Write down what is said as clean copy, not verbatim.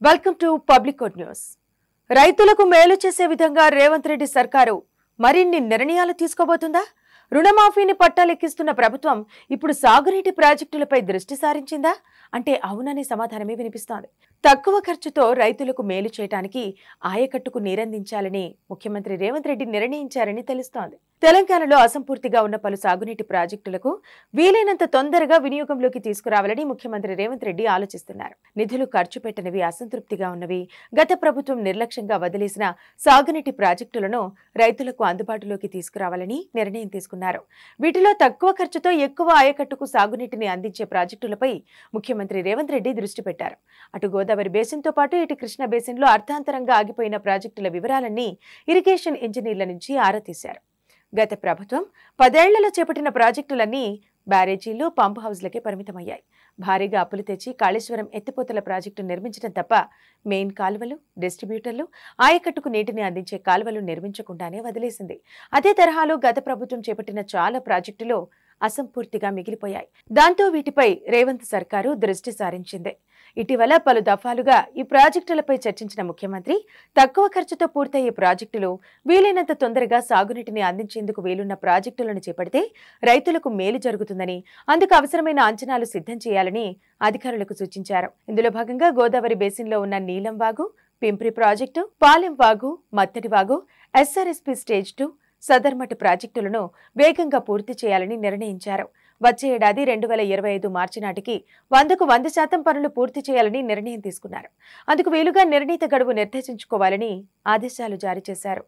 Welcome to public code news. రైతులకు మేలు చేసే విధంగా రేవంత్ రెడ్డి సర్కారు మరిన్ని నిర్ణయాలు తీసుకోబోతుందా? రుణమాఫీని పట్టాలెక్కిస్తున్న ప్రభుత్వం ఇప్పుడు సాగునీటి ప్రాజెక్టులపై దృష్టి సారించిందా అంటే అవుననే సమాధానమే వినిపిస్తోంది. తక్కువ ఖర్చుతో రైతులకు మేలు చేయడానికి ఆయకట్టుకు నీరందించాలని ముఖ్యమంత్రి రేవంత్ రెడ్డి నిర్ణయించారని తెలుస్తోంది. తెలంగాణలో అసంపూర్తిగా ఉన్న పలు సాగునీటి ప్రాజెక్టులకు వీలైనంత తొందరగా వినియోగంలోకి తీసుకురావాలని ముఖ్యమంత్రి రేవంత్ రెడ్డి ఆలోచిస్తున్నారు. నిధులు ఖర్చు పెట్టనివి, అసంతృప్తిగా ఉన్నవి, గత ప్రభుత్వం నిర్లక్ష్యంగా వదిలేసిన సాగునీటి ప్రాజెక్టులను రైతులకు అందుబాటులోకి తీసుకురావాలని నిర్ణయం తీసుకున్నారు. వీటిలో తక్కువ ఖర్చుతో ఎక్కువ ఆయకట్టుకు సాగునీటిని అందించే ప్రాజెక్టులపై ముఖ్యమంత్రి రేవంత్ రెడ్డి దృష్టి పెట్టారు. అటు గోదావరి బేసిన్తో పాటు ఇటు కృష్ణా బేసిన్లో అర్థాంతరంగా ఆగిపోయిన ప్రాజెక్టుల వివరాలన్నీ ఇరిగేషన్ ఇంజనీర్ల నుంచి ఆరా తీశారు. గత ప్రభుత్వం 10 ఏళ్లలో చేపట్టిన ప్రాజెక్టులన్నీ బ్యారేజీలు, పంప్ హౌజ్లకే పరిమితమయ్యాయి. భారీగా అప్పులు తెచ్చి కాళేశ్వరం ఎత్తిపోతల ప్రాజెక్టు నిర్మించడం తప్ప మెయిన్ కాలువలు, డిస్ట్రిబ్యూటర్లు, ఆయకట్టుకు నీటిని అందించే కాలువలు నిర్మించకుండానే వదిలేసింది. అదే తరహాలో గత ప్రభుత్వం చేపట్టిన చాలా ప్రాజెక్టులు అసంపూర్తిగా మిగిలిపోయాయి. దాంతో వీటిపై రేవంత్ సర్కారు దృష్టి సారించింది. ఇటీవల పలు దఫాలుగా ఈ ప్రాజెక్టులపై చర్చించిన ముఖ్యమంత్రి తక్కువ ఖర్చుతో పూర్తయ్యే ప్రాజెక్టులు వీలైనంత తొందరగా సాగునీటిని అందించేందుకు వీలున్న ప్రాజెక్టులను చేపడితే రైతులకు మేలు జరుగుతుందని, అందుకు అవసరమైన అంచనాలు సిద్ధం చేయాలని అధికారులకు సూచించారు. ఇందులో భాగంగా గోదావరి బేసిన్లో ఉన్న నీలం వాగు, పింప్రి ప్రాజెక్టు, పాలెం వాగు, మత్తడి వాగు, ఎస్ఆర్ఎస్పీ స్టేజ్ 2, సదర్మట్ ప్రాజెక్టులను వేగంగా పూర్తి చేయాలని నిర్ణయించారు. వచ్చే ఏడాది 2025 మార్చి నాటికి 100కు 100% పనులు పూర్తి చేయాలని నిర్ణయం తీసుకున్నారు. అందుకు వీలుగా నిర్ణీత గడువు నిర్దేశించుకోవాలని ఆదేశాలు జారీ చేశారు.